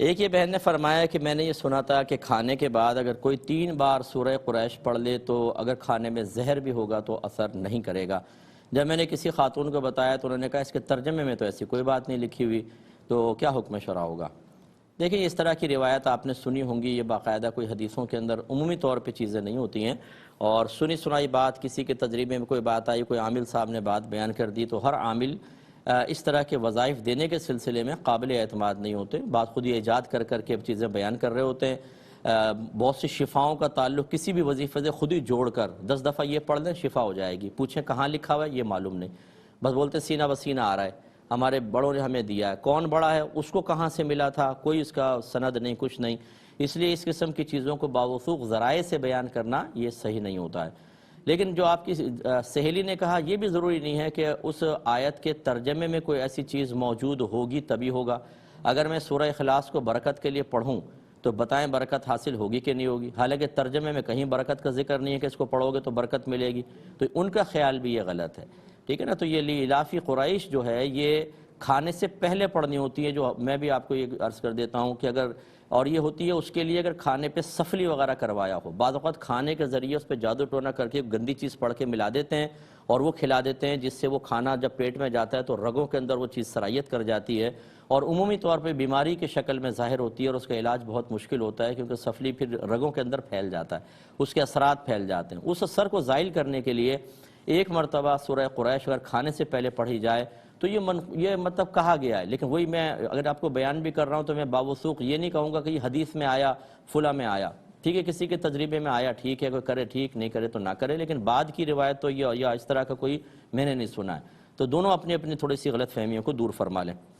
ایک یہ بہن نے فرمایا کہ میں نے یہ سنا تھا کہ کھانے کے بعد اگر کوئی 3 بار سورہ قریش پڑھ لے تو اگر کھانے میں زہر بھی ہوگا تو اثر نہیں کرے گا۔ جب میں نے کسی خاتون کو بتایا تو انہوں نے کہا اس کے ترجمے میں تو ایسی کوئی بات نہیں لکھی ہوئی، تو کیا حکم شرع ہوگا؟ دیکھیں، اس طرح کی روایت آپ نے سنی ہوں گی، یہ باقاعدہ کوئی حدیثوں کے اندر عمومی طور پہ چیزیں نہیں ہوتی ہیں، اور سنی سنائی بات، کسی کے تجربے میں کوئی بات آئی، کوئی عامل صاحب نے بات بیان کر دی، تو ہر عامل اس طرح کے وظائف دینے کے سلسلے میں قابل اعتماد نہیں ہوتے۔ بات خود ہی ایجاد کر کر کے چیزیں بیان کر رہے ہوتے ہیں۔ بہت سی شفاؤں کا تعلق کسی بھی وظیفے سے خود ہی جوڑ کر 10 دفعہ یہ پڑھ لیں شفا ہو جائے گی، پوچھیں کہاں لکھا ہوا ہے، یہ معلوم نہیں، بس بولتے سینہ بسینہ آ رہا ہے، ہمارے بڑوں نے ہمیں دیا ہے، کون بڑا ہے، اس کو کہاں سے ملا تھا، کوئی اس کا سند نہیں، کچھ نہیں۔ اس لیے اس قسم کی چیزوں کو باوثوق ذرائع سے بیان کرنا یہ صحیح نہیں ہوتا ہے۔ لیکن جو آپ کی سہیلی نے کہا، یہ بھی ضروری نہیں ہے کہ اس آیت کے ترجمے میں کوئی ایسی چیز موجود ہوگی تبھی ہوگا۔ اگر میں سورہ اخلاص کو برکت کے لیے پڑھوں تو بتائیں برکت حاصل ہوگی کہ نہیں ہوگی؟ حالانکہ ترجمے میں کہیں برکت کا ذکر نہیں ہے کہ اس کو پڑھو گے تو برکت ملے گی، تو ان کا خیال بھی یہ غلط ہے، ٹھیک ہے نا؟ تو یہ لیلافی قریش جو ہے یہ کھانے سے پہلے پڑھنی ہوتی ہے، جو میں بھی آپ کو یہ عرض کر دیتا ہوں کہ اگر، اور یہ ہوتی ہے اس کے لیے اگر کھانے پہ سفلی وغیرہ کروایا ہو، بعض اوقات کھانے کے ذریعے اس پہ جادو ٹونا کر کے گندی چیز پڑھ کے ملا دیتے ہیں اور وہ کھلا دیتے ہیں، جس سے وہ کھانا جب پیٹ میں جاتا ہے تو رگوں کے اندر وہ چیز سرائیت کر جاتی ہے اور عمومی طور پہ بیماری کی شکل میں ظاہر ہوتی ہے، اور اس کا علاج بہت مشکل ہوتا ہے کیونکہ سفلی پھر رگوں کے اندر پھیل جاتا ہے، اس کے اثرات پھیل جاتے ہیں۔ اس اثر کو زائل کرنے کے لیے ایک مرتبہ سورہ قریش اگر کھانے سے پہلے پڑھی جائے تو یہ مطلب کہا گیا ہے، لیکن وہی میں اگر آپ کو بیان بھی کر رہا ہوں تو میں باوثوق یہ نہیں کہوں گا کہ یہ حدیث میں آیا، فلاں میں آیا، ٹھیک ہے؟ کسی کے تجربے میں آیا، ٹھیک ہے، کوئی کرے ٹھیک، نہیں کرے تو نہ کرے، لیکن بعد کی روایت تو یہ اس طرح کا کوئی میں نے نہیں سنا ہے۔ تو دونوں اپنی اپنی تھوڑی سی غلط فہمیوں کو دور فرما لیں۔